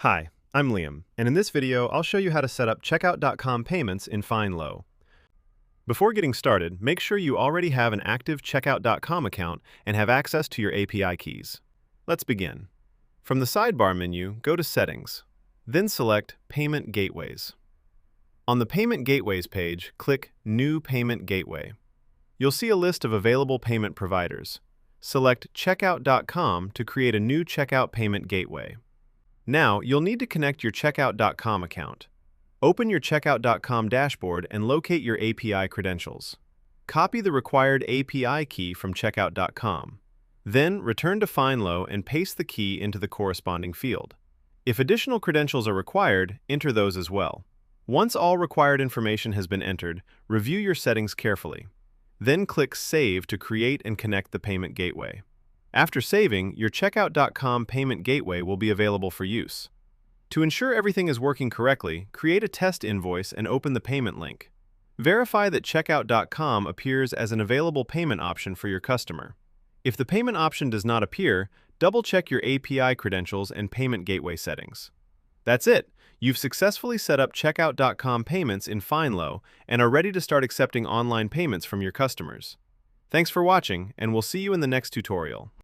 Hi, I'm Liam, and in this video, I'll show you how to set up Checkout.com payments in Fynlo. Before getting started, make sure you already have an active Checkout.com account and have access to your API keys. Let's begin. From the sidebar menu, go to Settings, then select Payment Gateways. On the Payment Gateways page, click New Payment Gateway. You'll see a list of available payment providers. Select Checkout.com to create a new checkout payment gateway. Now, you'll need to connect your Checkout.com account. Open your Checkout.com dashboard and locate your API credentials. Copy the required API key from Checkout.com. Then, return to Fynlo and paste the key into the corresponding field. If additional credentials are required, enter those as well. Once all required information has been entered, review your settings carefully. Then click Save to create and connect the payment gateway. After saving, your Checkout.com payment gateway will be available for use. To ensure everything is working correctly, create a test invoice and open the payment link. Verify that Checkout.com appears as an available payment option for your customer. If the payment option does not appear, double-check your API credentials and payment gateway settings. That's it! You've successfully set up Checkout.com payments in Fynlo and are ready to start accepting online payments from your customers. Thanks for watching, and we'll see you in the next tutorial.